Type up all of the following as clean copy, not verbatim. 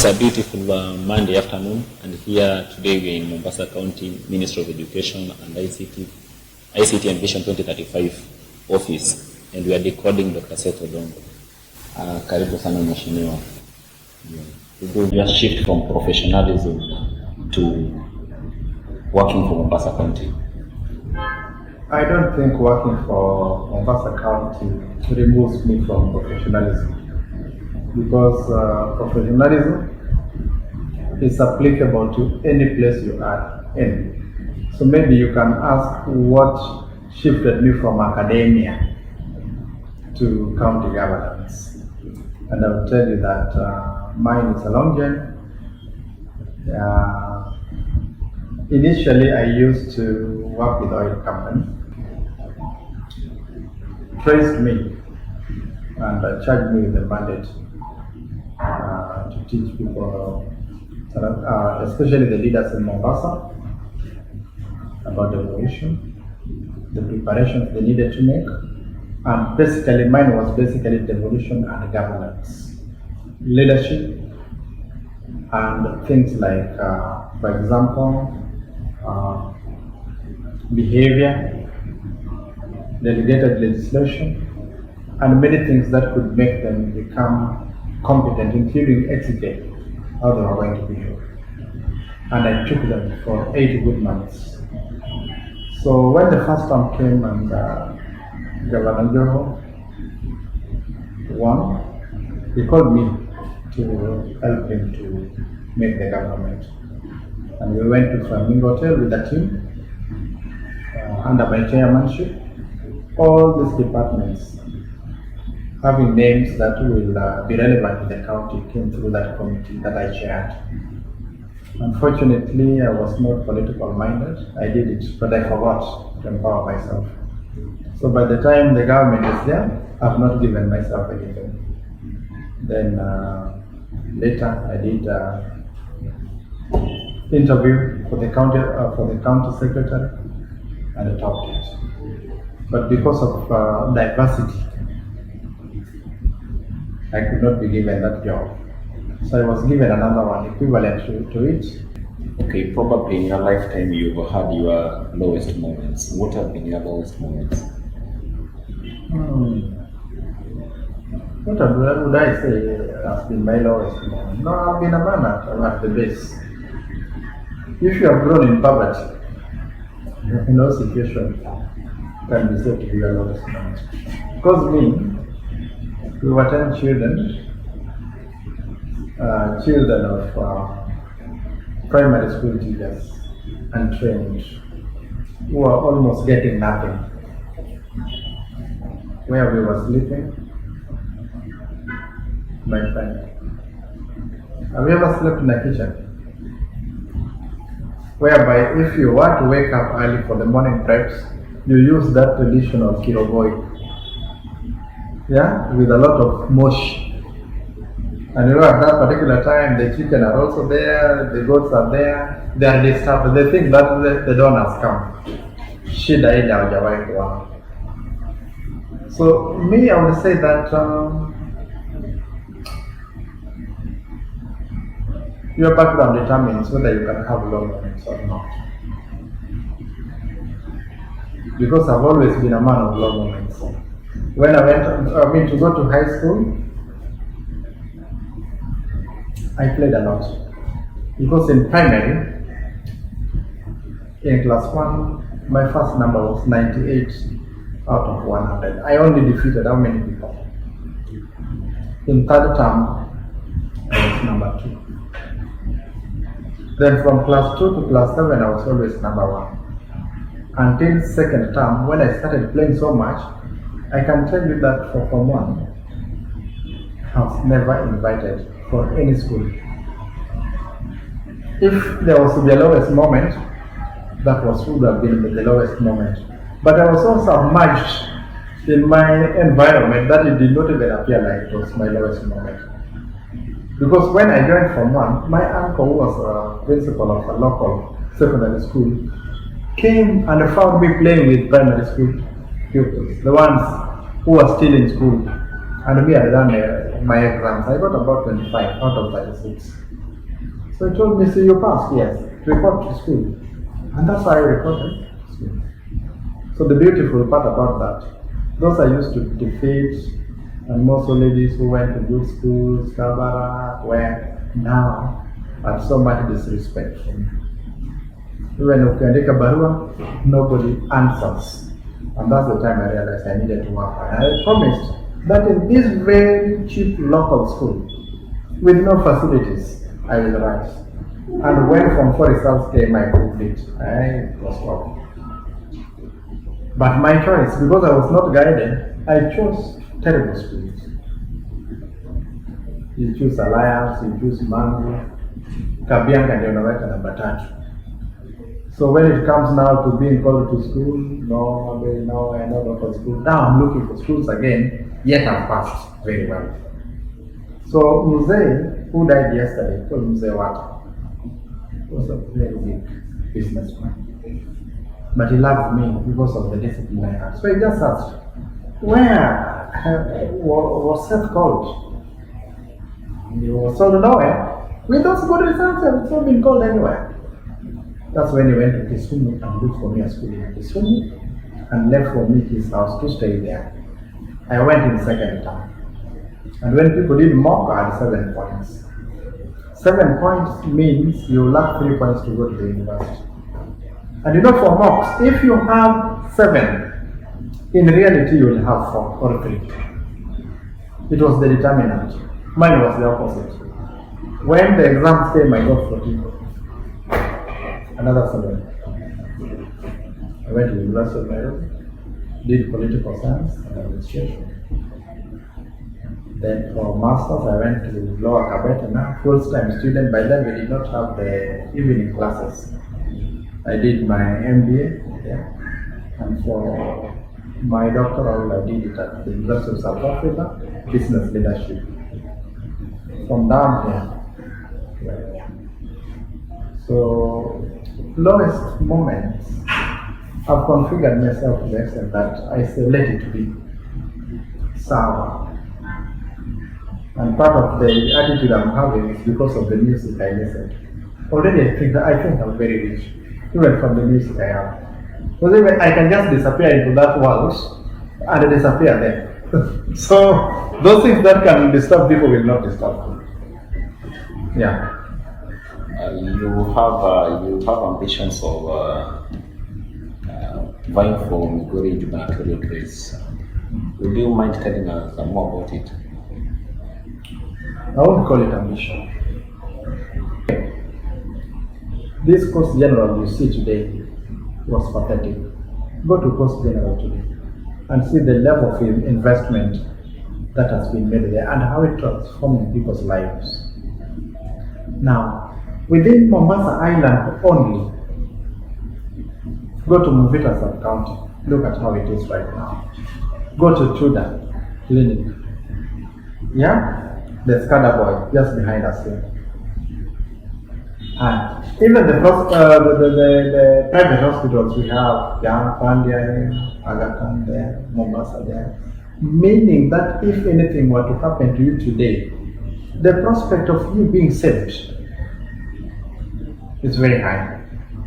It's a beautiful Monday afternoon, and here today we are in Mombasa County Ministry of Education and ICT and Vision 2035 office, and we are decoding Dr.Seth Odongo. Karibu sana mheshimiwa. We do just shift from professionalism to working for Mombasa County. I don't think working for Mombasa County removes me from professionalism, because professionalism is applicable to any place you are in. So maybe you can ask what shifted me from academia to county governance, and I will tell you that mine is a long journey. Initially, I used to work with oil company, traced me and charged me with the mandate to teach people, especially the leaders in Mombasa, about devolution, the preparations they needed to make, and basically mine was basically devolution and governance, leadership, and things like, for example, behavior, delegated legislation, and many things that could make them become competent, including execute how they are going to behave. And I took them for 8 good months. So when the first term came and Governor Odongo won, he called me to help him to make the government. And we went to Flamingo Hotel with the team under my chairmanship. All these departments having names that will be relevant to the county came through that committee that I chaired. Unfortunately, I was not political minded. I did it, but I forgot to empower myself. So by the time the government is there, I've not given myself anything. Then later I did interview for the county secretary, and I topped it. But because of diversity, I could not be given that job. So I was given another one equivalent to it. Okay, probably in your lifetime you've had your lowest moments. What have been your lowest moments? What would I say has been my lowest moment? No, I've been a man at the base. If you have grown in poverty, no situation can be said to be your lowest moment. Because we were 10 children of primary school teachers and trained, who are almost getting nothing. Where we were sleeping, my friend. Have you ever slept in a kitchen? Whereby if you want to wake up early for the morning preps, you use that traditional kiroboi. Yeah, with a lot of mush. And you know, at that particular time, the chicken are also there, the goats are there, they are disturbed. They think that the dawn has come. Shida ile haujawahi kuona. So me, I would say that your background determines whether you can have long moments or not. Because I've always been a man of long moments. When I went to go to high school, I played a lot. Because in primary, in class 1, my first number was 98 out of 100. I only defeated how many people? In third term, I was number 2. Then from class 2 to class 7, I was always number 1. Until second term, when I started playing so much, I can tell you that for Form 1, I was never invited for any school. If there was to be a lowest moment, that would have been the lowest moment. But I was so submerged in my environment that it did not even appear like it was my lowest moment. Because when I joined Form 1, my uncle, who was a principal of a local secondary school, came and found me playing with primary school pupils, the ones who were still in school. And me, I done my exams. I got about 25 out of 36. So he told me, so you passed, yes, report to school. And that's why I reported to school. So the beautiful part about that, those I used to defeat, and most ladies who went to good schools, Kabara, where now have so much disrespect for me. Even if ukiandika barua, nobody answers. And that's the time I realized I needed to work. And I promised that in this very cheap local school, with no facilities, I will rise. And when from 4 results came, I proved it. I was wrong. But my choice, because I was not guided, I chose terrible schools. You choose Alliance, you choose Mangu, Kabianga ndio unaweka namba 3. So when it comes now to being called to school, no, I know local school. Now I'm looking for schools again, yet I've passed very well. So Mzee, who died yesterday, called Mzee Wata, was a very big businessman. But he loved me because of the discipline I had. So he just asked, where was Seth called? And he was told nowhere. With those good results, I've not been called anywhere. That's when he went to Kisumu and looked for me a school in Kisumu and left for me his house to stay there. I went in second term. And when people did mock, I had 7 points. 7 points means you lack 3 points to go to the university. And you know, for mocks, if you have 7, in reality you will have 4 or 3. It was the determinant. Mine was the opposite. When the exams came, I got 14. Another 7. I went to the University of Nairobi, did political science and administration. Then for masters, I went to Lower Kabete, full-time student. By then, we did not have the evening classes. I did my MBA there, and for my doctoral, I did it at the University of South Africa, business leadership. From down here. So, lowest moments, I've configured myself to the extent that I say, let it be sour. And part of the attitude I'm having is because of the music I listen. Already I think I'm very rich, even from the music I have. Because even I can just disappear into that world and disappear there. So those things that can disturb people will not disturb me. Yeah. You have ambitions of vying for Migori gubernatorial race. Would you mind telling us more about it? I won't call it ambition. This Coast General you see today was pathetic. Go to Coast General today and see the level of investment that has been made there and how it transformed people's lives. Now, within Mombasa Island only, go to Mvita sub-county, look at how it is right now. Go to Chuda Clinic. Yeah? The SCADA boy just behind us here. And even the private hospitals we have, Pandia, Aga Khan there, Mombasa there, meaning that if anything were to happen to you today, the prospect of you being saved is very high.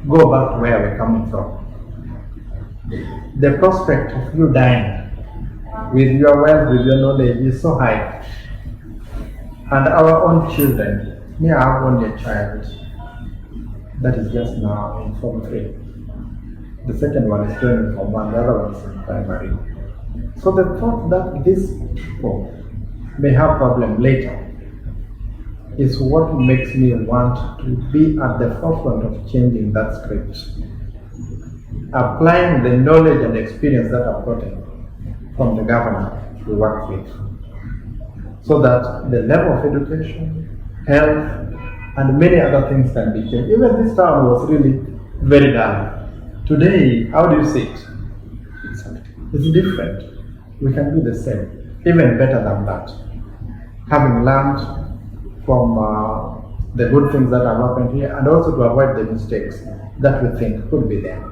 Go back to where we're coming from. The prospect of you dying with your wealth, with your knowledge is so high. And our own children, me, I have only a child that is just now in Form 3. The second one is going in Form 1, the other one is in primary. So the thought that these people may have problem later is what makes me want to be at the forefront of changing that script. Applying the knowledge and experience that I've gotten from the governor we work with, so that the level of education, health, and many other things can be changed. Even this town was really very dull. Today, how do you see it? It's different. We can do the same, even better than that. Having learned from the good things that have happened here, and also to avoid the mistakes that we think could be there.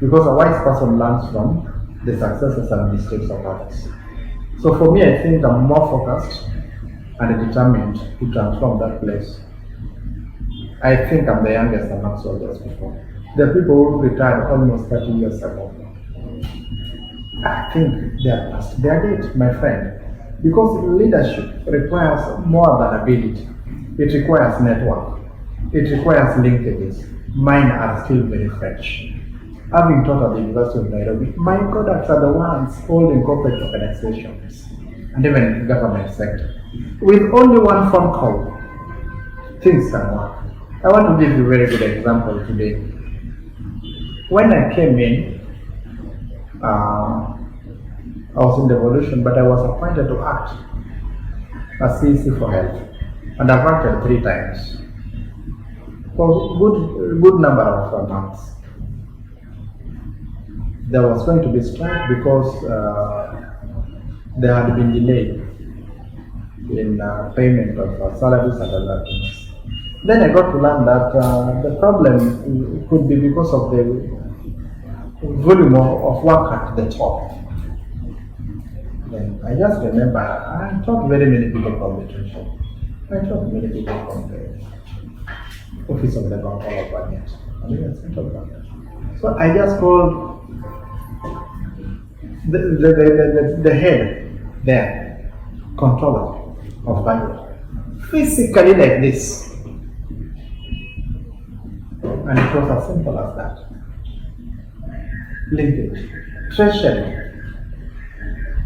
Because a wise person learns from the successes and mistakes of others. So for me, I think I'm more focused and determined to transform that place. I think I'm the youngest among soldiers before. The people who retired almost 30 years ago, I think they are past their date, my friend. Because leadership requires more than ability. It requires network. It requires linkages. Mine are still very fresh. Having taught at the University of Nairobi, my products are the ones holding corporate organizations and even in the government sector. With only one phone call, things can work. I want to give you a very good example today. When I came in, I was in devolution, but I was appointed to act as CEC for health, and I've acted 3 times for good number of months. There was going to be strike because there had been delay in payment of salaries and other things. Then I got to learn that the problem could be because of the volume of work at the top. Then I just remember I taught very many people from the treasury. I taught many people from the office of the Controller of Budget and even central government. So I just called the head there, controller of budget, physically like this. And it was as simple as that. Linkage, treasury.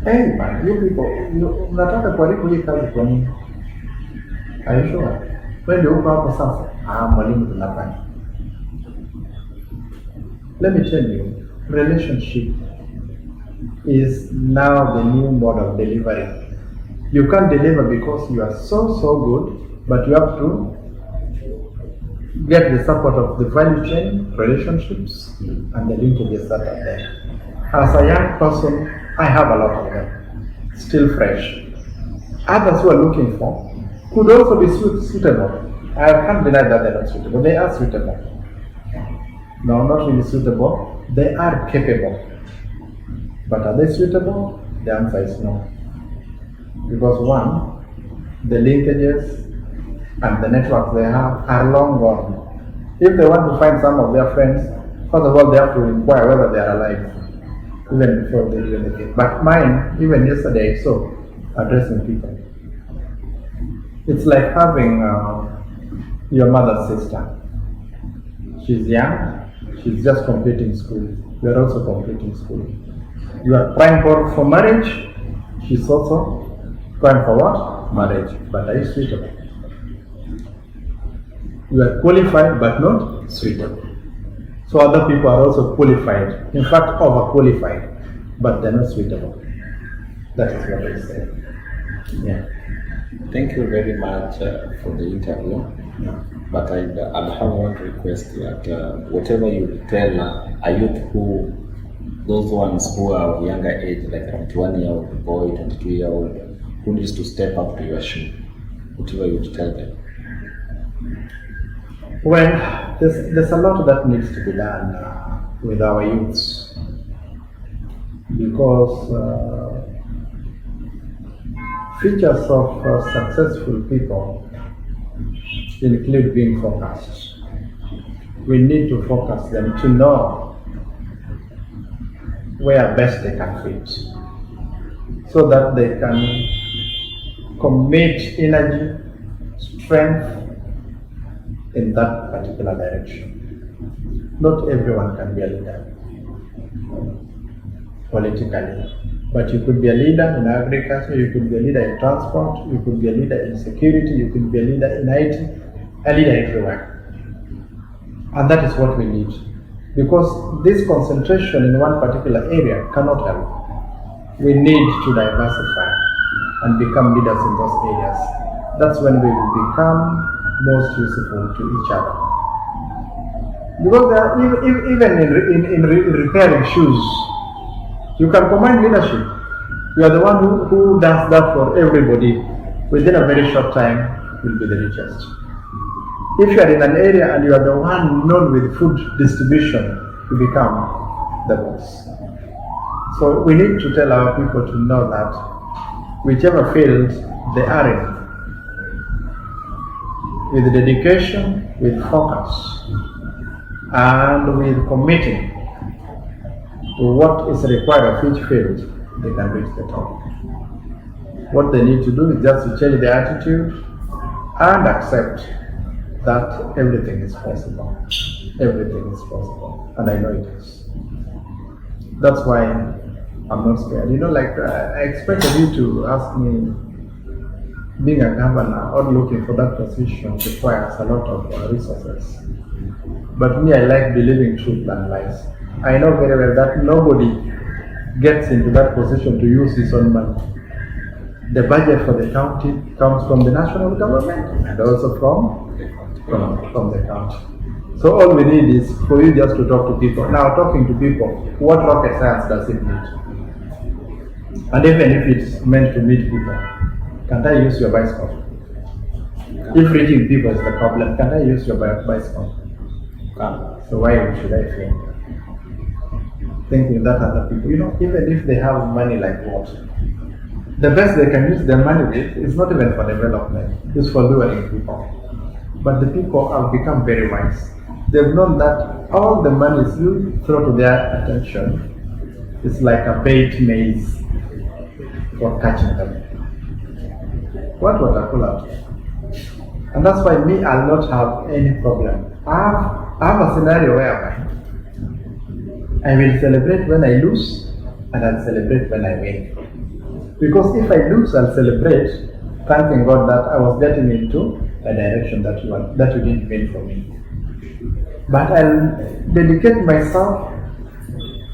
Hey man, you people, mnataka kuharibu hii kazi kwa nini? Are you sure? Wewe ndio uko hapo sasa? Mwalimu tunafanya. Let me tell you, relationship is now the new mode of delivery. You can't deliver because you are so good, but you have to get the support of the value chain, relationships, and the linkages that are there. As a young person, I have a lot of them, still fresh. Others who are looking for could also be suitable. I can't deny that they're not suitable. They are suitable. No, not really suitable. They are capable. But are they suitable? The answer is no. Because one, the linkages and the networks they have are long gone. If they want to find some of their friends, first of all, they have to inquire whether they are alive, even before they do anything. But mine, even yesterday, I saw addressing people. It's like having your mother's sister. She's young, she's just completing school. You are also completing school. You are prime for marriage, she's also prime for what? Marriage. But are you suitable? You are qualified but not suitable. So other people are also qualified, in fact overqualified, but they're not suitable. That is what I say. Yeah. Thank you very much for the interview. Yeah. But I'll have one request, that whatever you tell a youth those ones who are of younger age, like a 21-year-old boy, 22-year-old, who needs to step up to your shoe, whatever you tell them. Well, there's a lot that needs to be done with our youths, because features of successful people include being focused. We need to focus them to know where best they can fit, so that they can commit energy, strength in that particular direction. Not everyone can be a leader politically, but you could be a leader in agriculture, you could be a leader in transport, you could be a leader in security, you could be a leader in IT, a leader everywhere. And that is what we need. Because this concentration in one particular area cannot help. We need to diversify and become leaders in those areas. That's when we will become most useful to each other. Because there are, even in repairing shoes, you can combine leadership. You are the one who does that for everybody. Within a very short time, you'll be the richest. If you are in an area and you are the one known with food distribution, you become the boss. So we need to tell our people to know that whichever field they are in, with dedication, with focus, and with committing to what is required of each field, they can reach the top. What they need to do is just to change their attitude and accept that everything is possible. Everything is possible, and I know it is. That's why I'm not scared. I expected you to ask me, being a governor or looking for that position requires a lot of resources. But me, I like believing truth and lies. I know very well that nobody gets into that position to use his own money. The budget for the county comes from the national government and also from the county. So all we need is for you just to talk to people. Now, talking to people, what rocket science does it need? And even if it's meant to meet people, can't I use your bicycle? If reaching people is the problem, can't I use your bicycle? So why should I think? Thinking that other people, even if they have money like what? The best they can use their money with is not even for development, it's for luring people. But the people have become very wise. They've known that all the monies you throw to their attention is like a bait maze for catching them. What would I pull out? And that's why me, I'll not have any problem. I have a scenario whereby I will celebrate when I lose and I'll celebrate when I win. Because if I lose, I'll celebrate, thanking God that I was getting into a direction that you didn't mean for me. But I'll dedicate myself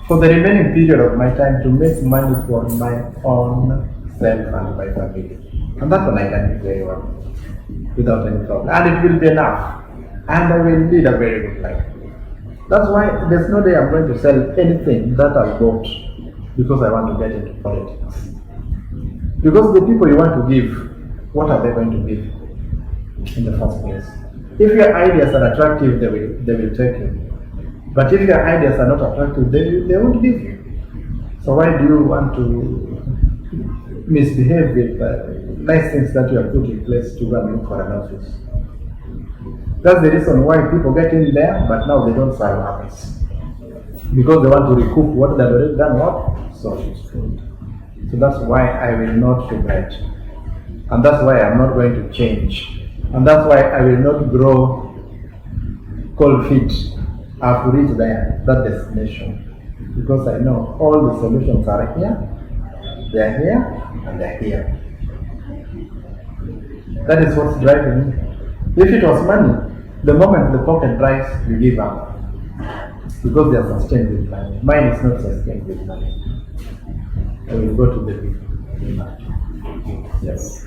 for the remaining period of my time to make money for my own self and my family. And that one I can do very well, without any problem. And it will be enough. And I will lead a very good life. That's why there's no day I'm going to sell anything that I bought because I want to get into politics. Because the people you want to give, what are they going to give in the first place? If your ideas are attractive, they will take you. But if your ideas are not attractive, they won't give you. So why do you want to misbehave with nice things that you have put in place to go and look for an office? That's the reason why people get in there, but now they don't serve others. Because they want to recoup what they've already done, what? So that's why I will not regret. And that's why I'm not going to change. And that's why I will not grow cold feet. I have to reach that destination. Because I know all the solutions are here, they're here, and they're here. That is what's driving me. If it was money, the moment the pocket dries, you give up. Because they are sustained with money. Mine is not sustained with money. I will go to the people. Yes.